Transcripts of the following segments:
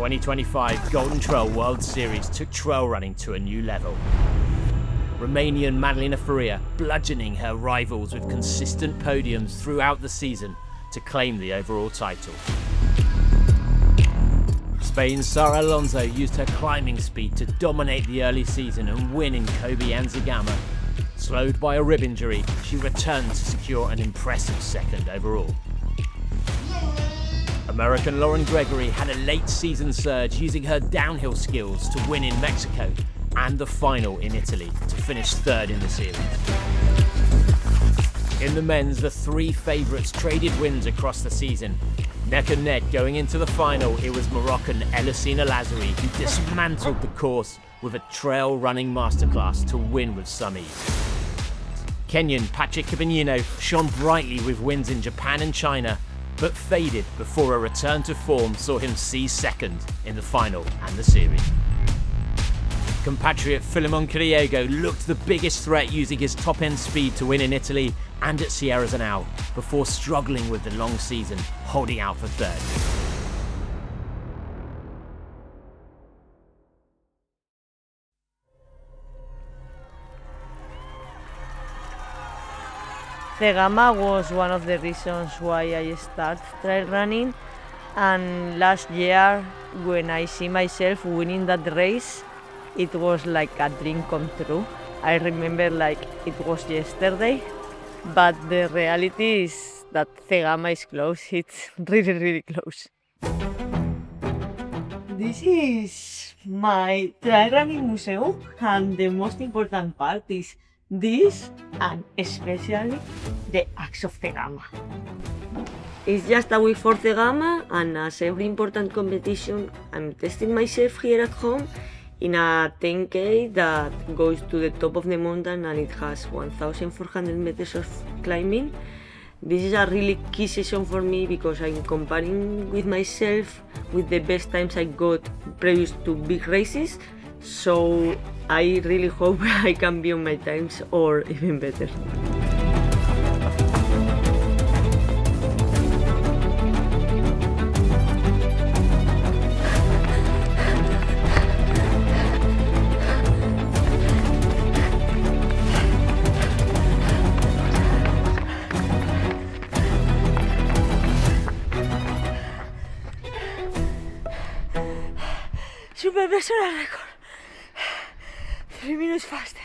2025 Golden Trail World Series took trail running to a new level. Romanian Madalina Faria bludgeoning her rivals with consistent podiums throughout the season to claim the overall title. Spain's Sara Alonso used her climbing speed to dominate the early season and win in Kobe and Zegama. Slowed by a rib injury, she returned to secure an impressive second overall. American Lauren Gregory had a late season surge using her downhill skills to win in Mexico and the final in Italy to finish third in the series. In the men's, the three favourites traded wins across the season. Neck and neck going into the final, it was Moroccan Elhousine Elazzaoui who dismantled the course with a trail running masterclass to win with some ease. Kenyan Patrick Kibanyino shone brightly with wins in Japan and China, but faded before a return to form saw him seize second in the final and the series. Compatriot Filimon Kiriego looked the biggest threat using his top-end speed to win in Italy and at Sierra Zanao before struggling with the long season, holding out for third. Zegama was one of the reasons why I started trail running, and last year when I see myself winning that race, it was like a dream come true. I remember like it was yesterday, but the reality is that Zegama is close. It's really, really close. This is my trail running museum, and the most important part is this, and especially the axe of Zegama. It's just a week for Zegama, and as every important competition, I'm testing myself here at home in a 10K that goes to the top of the mountain, and it has 1,400 meters of climbing. This is a really key session for me because I'm comparing with myself with the best times I got previous to big races. So I really hope I can be on my times or even better. Super personal record. 3 minutes faster.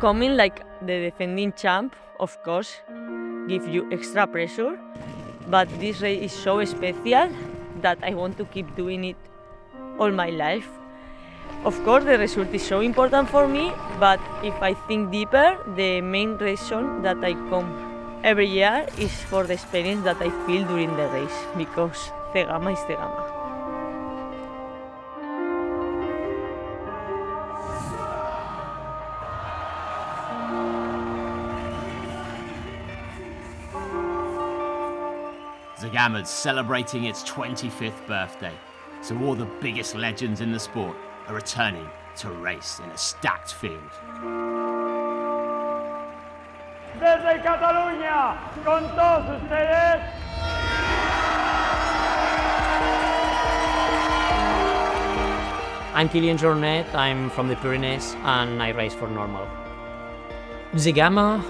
Coming like the defending champ, of course, gives you extra pressure, but this race is so special that I want to keep doing it all my life. Of course, the result is so important for me, but if I think deeper, the main reason that I come every year is for the experience that I feel during the race, because Zegama is Zegama. Zegama's celebrating its 25th birthday, so all the biggest legends in the sport are returning to race in a stacked field. Desde Cataluña, con todos ustedes. I'm Kilian Jornet, I'm from the Pyrenees and I race for NNormal. Zegama,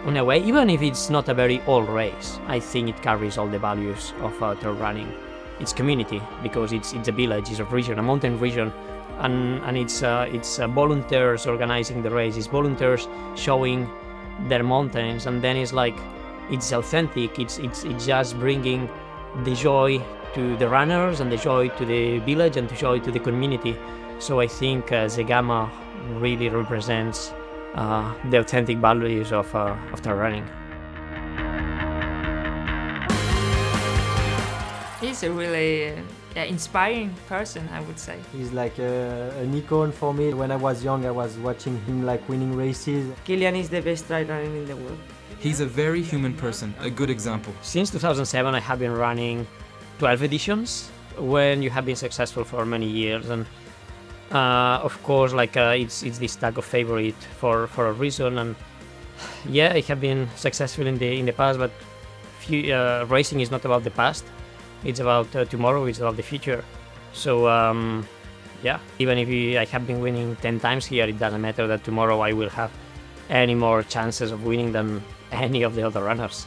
in a way, even if it's not a very old race, I think it carries all the values of trail running. It's community, because it's a village, it's a region, a mountain region, and it's volunteers organizing the race, it's volunteers showing their mountains, and then it's like, it's authentic, it's just bringing the joy to the runners and the joy to the village and the joy to the community. So I think Zegama really represents the authentic values of trail running. He's a really inspiring person, I would say. He's like an icon for me. When I was young, I was watching him like winning races. Kilian is the best trail runner in the world. He's a very human person, a good example. Since 2007, I have been running 12 editions when you have been successful for many years, and Of course, it's this tag of favorite for a reason, and yeah, I have been successful in the past, but racing is not about the past. It's about tomorrow. It's about the future. So yeah, even if I have been winning 10 times here, it doesn't matter that tomorrow I will have any more chances of winning than any of the other runners.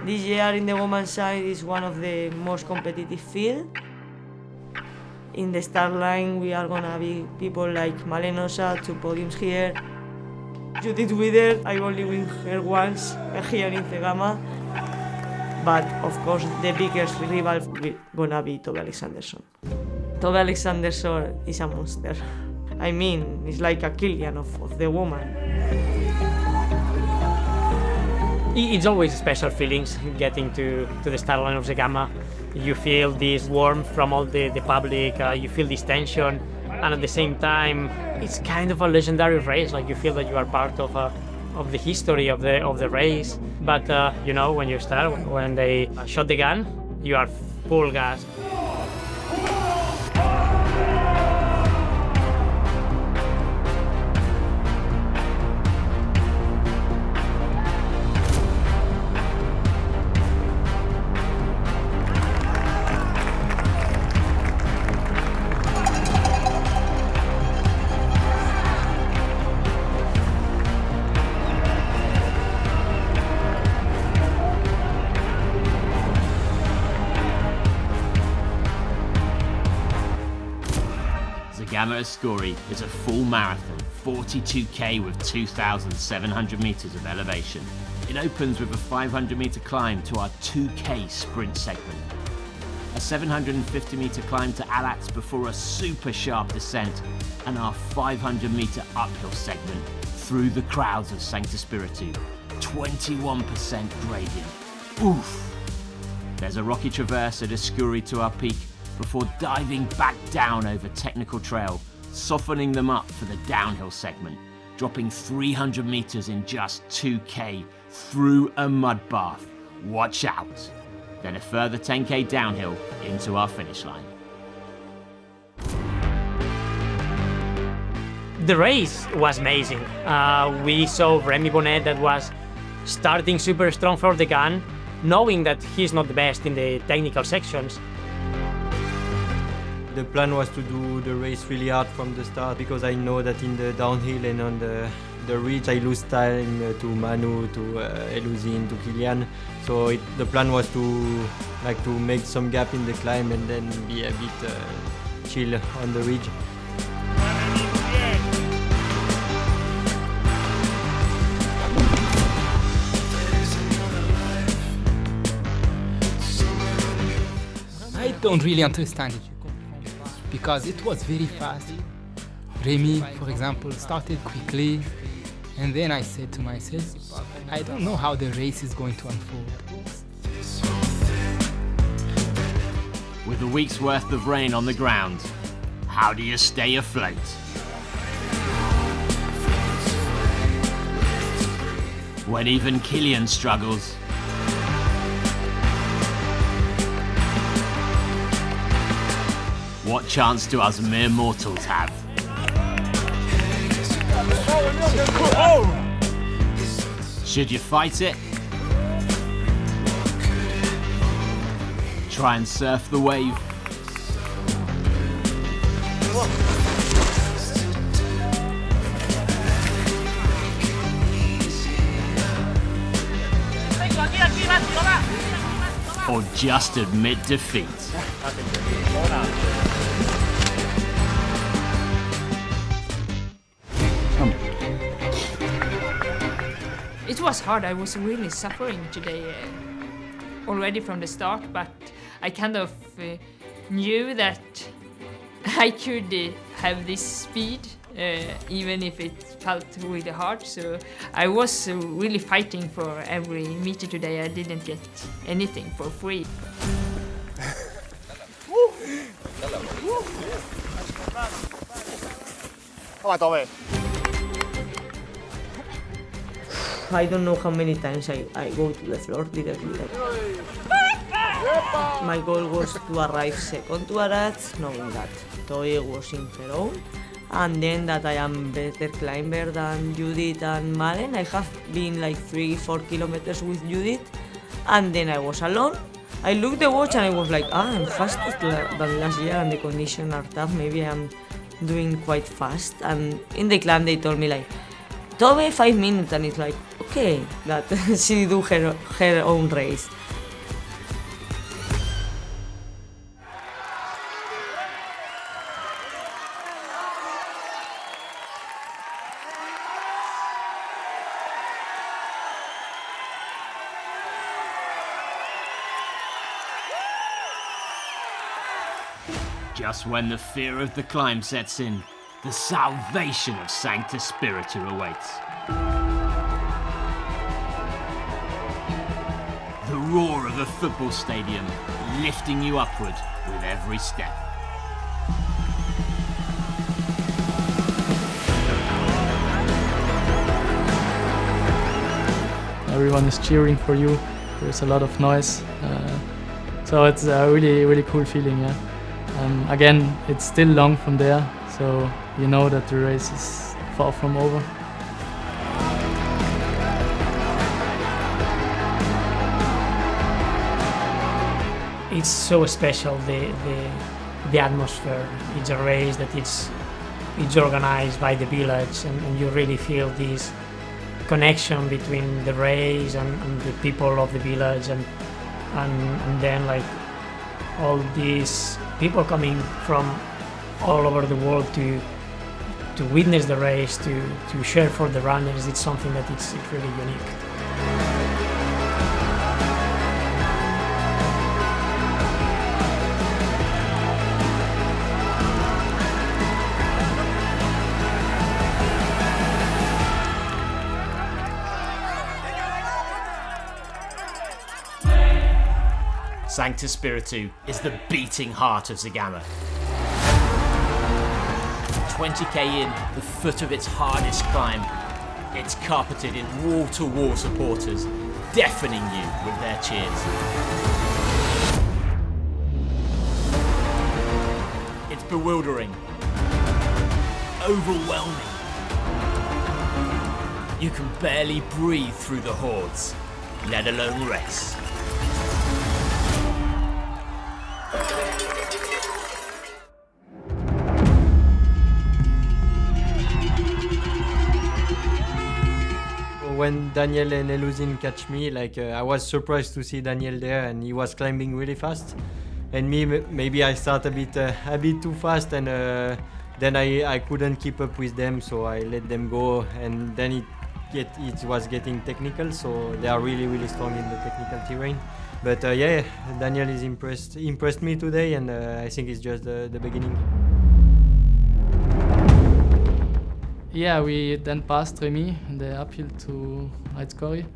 This year in the women's side is one of the most competitive field. In the start line we are gonna be people like Malenosa, 2 podiums here. Gtws, I only win her once here in Zegama. But of course the biggest rival gonna be Tove Alexandersson. Tove Alexandersson is a monster. I mean, it's like a Kilian of the woman. It's always special feelings getting to the start line of Zegama. You feel this warmth from all the public, you feel this tension, and at the same time, it's kind of a legendary race. Like you feel that you are part of the history of the race. But you know, when you start, when they shot the gun, you are full gas. Zegama-Aizkorri is a full marathon, 42k with 2,700 meters of elevation. It opens with a 500 meter climb to our 2k sprint segment, a 750 meter climb to Alats before a super sharp descent, and our 500 meter uphill segment through the crowds of Sancti Spiritu, 21% gradient. Oof! There's a rocky traverse at Aizkorri to our peak, before diving back down over technical trail, softening them up for the downhill segment, dropping 300 meters in just 2k through a mud bath. Watch out! Then a further 10k downhill into our finish line. The race was amazing. We saw Remy Bonnet that was starting super strong for the gun, knowing that he's not the best in the technical sections. The plan was to do the race really hard from the start because I know that in the downhill and on the ridge I lose time to Manu, to Elhousine, to Kilian. So the plan was to make some gap in the climb and then be a bit chill on the ridge. I don't really understand it because it was very fast. Remy, for example, started quickly, and then I said to myself, I don't know how the race is going to unfold. With a week's worth of rain on the ground, how do you stay afloat? When even Kilian struggles, what chance do us mere mortals have? Should you fight it? Try and surf the wave? Or just admit defeat? It was hard. I was really suffering today already from the start, but I kind of knew that I could have this speed even if it felt really hard. So I was really fighting for every meter today. I didn't get anything for free. Come on, Tove. I don't know how many times I go to the floor directly. My goal was to arrive second to Arats, knowing that Tove was in her own, and then that I am better climber than Judith and Malen. I have been like 3-4 kilometers with Judith, and then I was alone. I looked at the watch and I was like, I'm faster than last year and the conditions are tough, maybe I'm doing quite fast. And in the climb they told me like, Tove 5 minutes, and it's like, okay, that she do her own race. Just when the fear of the climb sets in, the salvation of Sancti Spiritu awaits. The roar of a football stadium lifting you upward with every step. Everyone is cheering for you. There's a lot of noise, so it's a really cool feeling. Yeah. Again, it's still long from there, so you know that the race is far from over. It's so special, the atmosphere. It's a race that it's organized by the village, and you really feel this connection between the race and the people of the village, and then like all these people coming from all over the world to witness the race, to share for the runners. It's something that it's really unique. Sancti Spiritu is the beating heart of Zegama. 20k in, the foot of its hardest climb, it's carpeted in wall-to-wall supporters, deafening you with their cheers. It's bewildering, overwhelming. You can barely breathe through the hordes, let alone race. When Daniel and Elhousine catch me, I was surprised to see Daniel there, and he was climbing really fast. And me, maybe I start a bit too fast, and then I couldn't keep up with them, so I let them go. And then it was getting technical, so they are really strong in the technical terrain. But yeah, Daniel is impressed me today, and I think it's just the beginning. Yeah, we then passed Remy in the uphill to Aizkorri.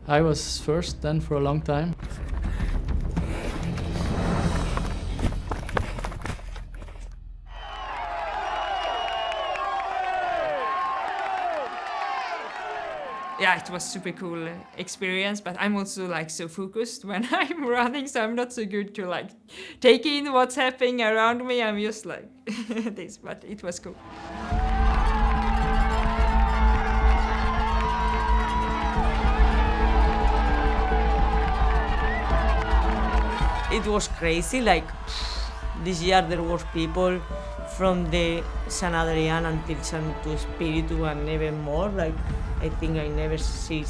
I was first then for a long time. Yeah, it was super cool experience, but I'm also like so focused when I'm running, so I'm not so good to like take in what's happening around me. I'm just like this, but it was cool. It was crazy, like this year there was people from the San Adrian until Sancti Spiritu and even more, like I think I never see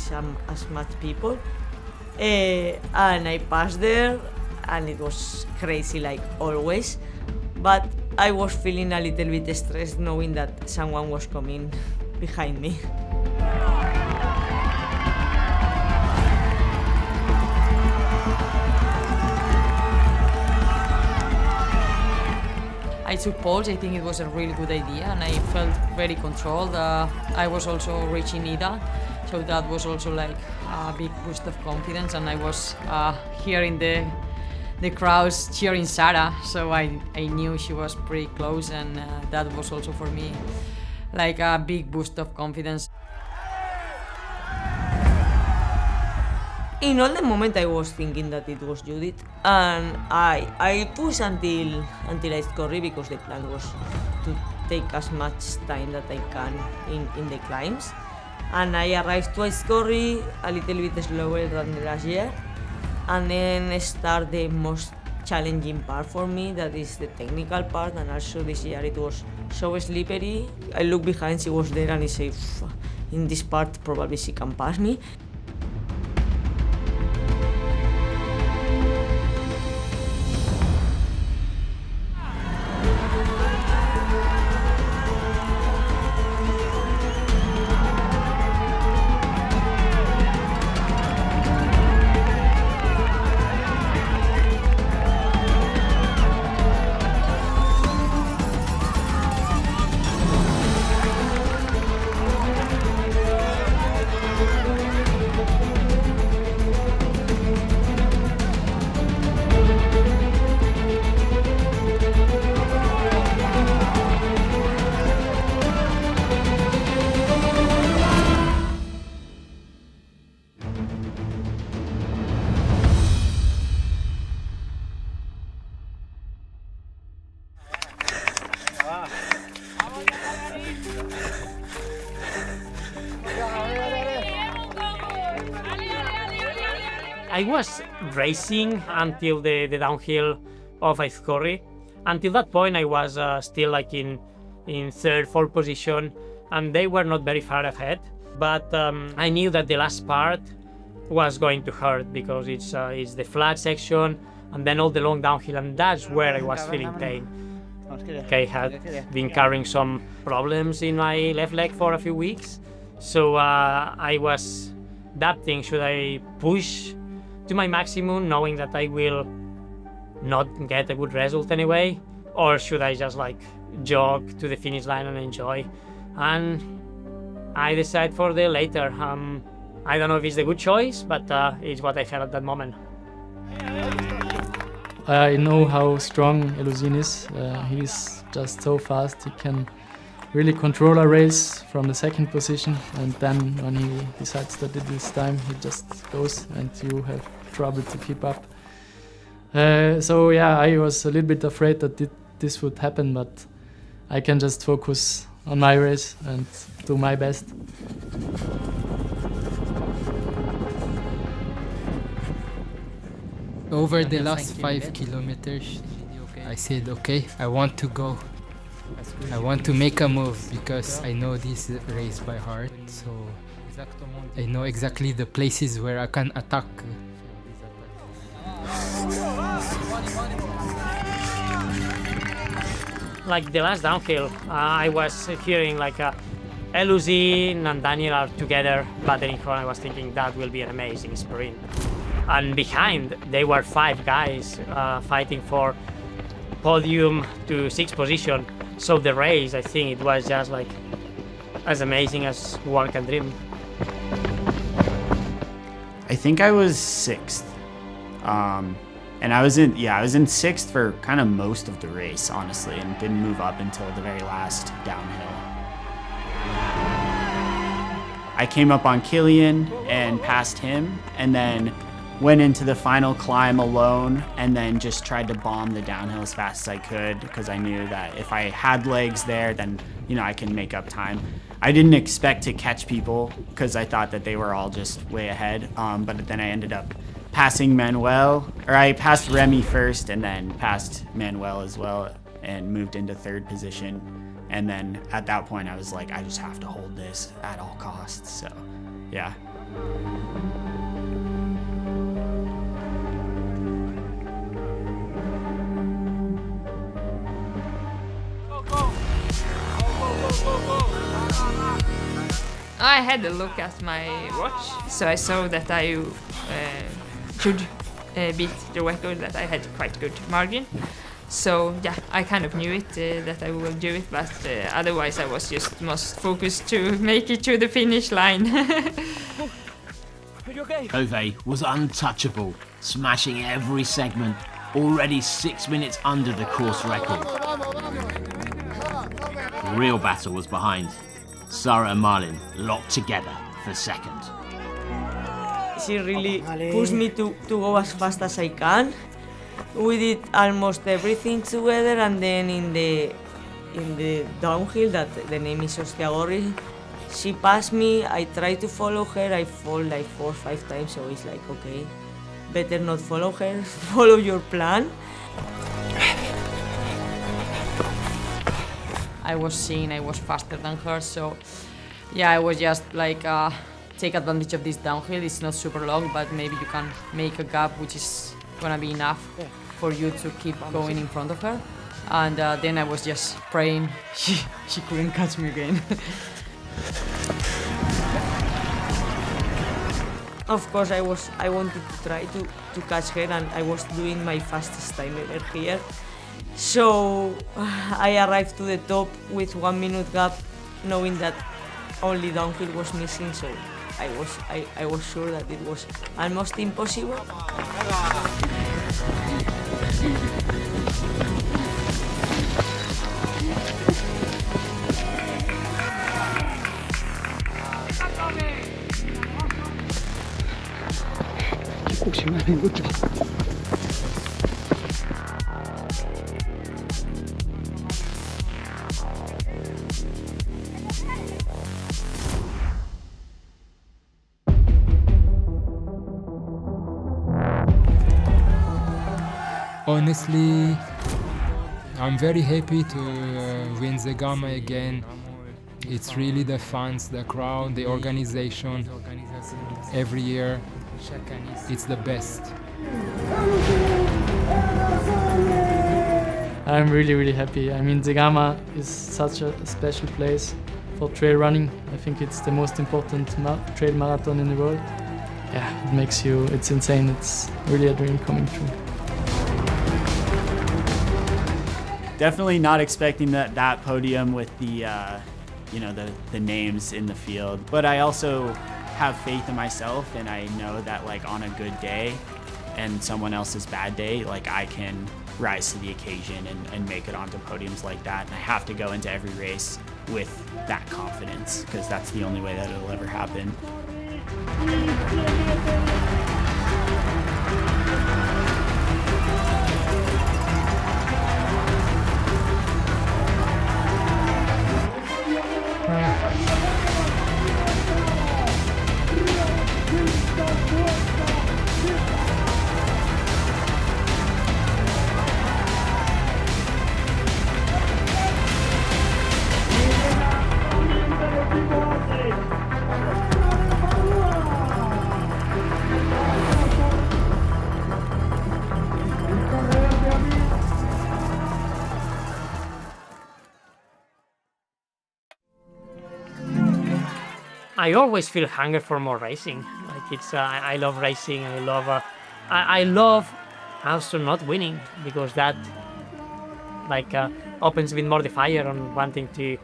as much people. And I passed there and it was crazy like always, but I was feeling a little bit stressed knowing that someone was coming behind me. I suppose I think it was a really good idea, and I felt very controlled. I was also reaching Ida, so that was also like a big boost of confidence, and I was hearing the the crowds cheering Sarah, so I knew she was pretty close, and that was also for me like a big boost of confidence. In all the moment I was thinking that it was Judith, and I pushed until Aizkorri because the plan was to take as much time that I can in the climbs. And I arrived to Aizkorri a little bit slower than the last year, and then start the most challenging part for me, that is the technical part, and also this year it was so slippery. I look behind, she was there, and I say, in this part probably she can pass me. I was racing until the downhill of Aizkorri. Until that point, I was still like in third, fourth position, and they were not very far ahead. But I knew that the last part was going to hurt because it's the flat section and then all the long downhill, and that's where I was feeling pain. I had been carrying some problems in my left leg for a few weeks, so I was adapting. Should I push to my maximum, knowing that I will not get a good result anyway, or should I just like jog to the finish line and enjoy? And I decided for the later. I don't know if it's the good choice, but it's what I felt at that moment. I know how strong Elhousine is. He's just so fast. He can really control a race from the second position, and then when he decides that it is time, he just goes and you have trouble to keep up. So yeah, I was a little bit afraid that this would happen, but I can just focus on my race and do my best. Over the last 5 kilometers, I said, okay, I want to go. I want to make a move because I know this race by heart, so I know exactly the places where I can attack. Like the last downhill, I was hearing like Elhousine and Daniel are together battling front. I was thinking that will be an amazing sprint. And behind, there were 5 guys fighting for podium to 6th position. So the race, I think it was just like as amazing as one can dream. I think I was 6th. And I was in 6th for kind of most of the race, honestly, and didn't move up until the very last downhill. I came up on Kilian and passed him, and then went into the final climb alone, and then just tried to bomb the downhill as fast as I could, because I knew that if I had legs there, then I can make up time. I didn't expect to catch people because I thought that they were all just way ahead, but then I ended up passing Manuel, or I passed Remy first and then passed Manuel as well and moved into 3rd position. And then at that point I was like, I just have to hold this at all costs, so yeah. I had a look at my watch, so I saw that I should beat the record, that I had quite good margin. So yeah, I kind of knew it, that I will do it, but otherwise I was just most focused to make it to the finish line. Tove was untouchable, smashing every segment. already 6 minutes under the course record. The real battle was behind. Sarah and Marlin locked together for second. She really pushed me to go as fast as I can. We did almost everything together, and then in the downhill, that the name is Elazzaoui, she passed me. I tried to follow her. I fall like 4 or 5 times, so it's like, okay, better not follow her. Follow your plan. I was seeing I was faster than her, so yeah, I was just like take advantage of this downhill. It's not super long, but maybe you can make a gap which is gonna be enough for you to keep going in front of her. And then I was just praying she couldn't catch me again. Of course, I wanted to try to catch her, and I was doing my fastest time ever here. So I arrived to the top with 1 minute gap, knowing that only downhill was missing. So I was sure that it was almost impossible. Honestly, I'm very happy to win Zegama again. It's really the fans, the crowd, the organization. Every year, it's the best. I'm really happy. I mean, Zegama is such a special place for trail running. I think it's the most important trail marathon in the world. Yeah, it makes you, it's insane. It's really a dream coming true. Definitely not expecting that podium with the the names in the field, but I also have faith in myself, and I know that like on a good day and someone else's bad day, like I can rise to the occasion and make it onto podiums like that. And I have to go into every race with that confidence, because that's the only way that it'll ever happen. I always feel hunger for more racing. Like it's, I love racing. I love also not winning, because that like opens a bit more the fire on wanting to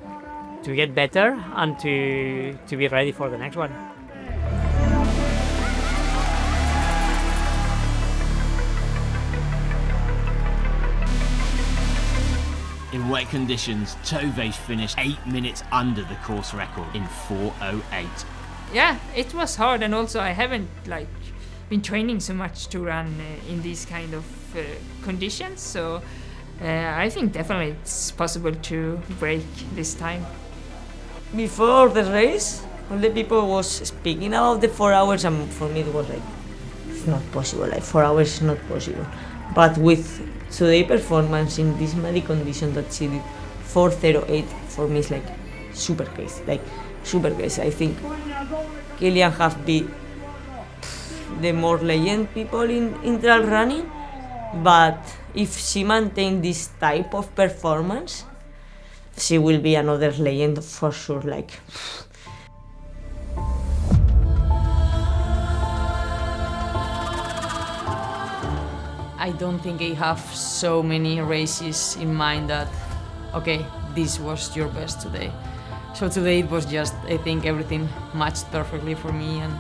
get better and to be ready for the next one. In wet conditions, Tove finished 8 minutes under the course record in 4:08. Yeah, it was hard, and also I haven't been training so much to run in these kind of conditions, so I think definitely it's possible to break this time. Before the race, all the people was speaking about the 4 hours, and for me it was like, it's not possible, like 4 hours is not possible. But with today's performance in this muddy condition that she did, 4:08 for me is like super crazy, I think Kilian have been the more legend people in trail running, but if she maintains this type of performance, she will be another legend for sure. I don't think I have so many races in mind that, okay, this was your best today. So today it was just, I think everything matched perfectly for me, and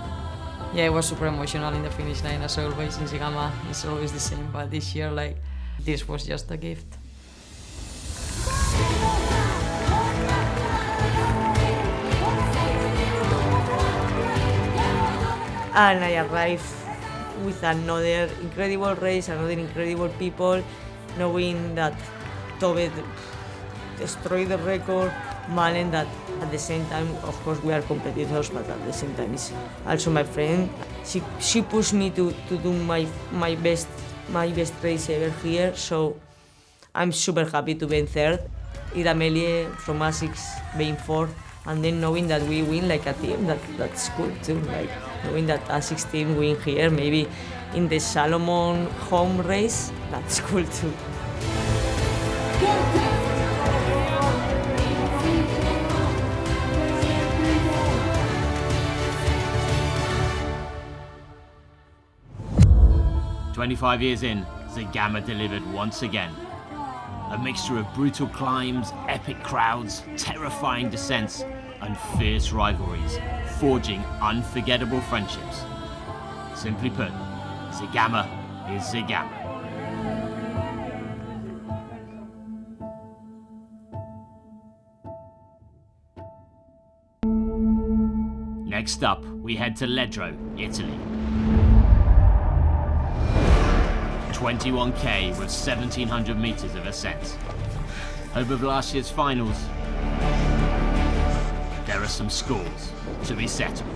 Yeah, it was super emotional in the finish line as always. In Zegama, it's always the same, but this year, like, this was just a gift. And I arrived with another incredible race, another incredible people, knowing that Tove destroyed the record, Malen that at the same time, of course we are competitors, but at the same time is also my friend. She pushed me to do my best race ever here, so I'm super happy to be in third. Ida from ASICS being fourth, and then knowing that we win like a team, that's cool too. Like knowing that ASICS team win here, maybe in the Salomon home race, that's cool too. "25 years in, Zegama delivered once again. A mixture of brutal climbs, epic crowds, terrifying descents, and fierce rivalries, forging unforgettable friendships. Simply put, Zegama is Zegama." Next up, we head to Ledro, Italy. 21k with 1,700 meters of ascent. Hope of last year's finals. There are some scores to be settled.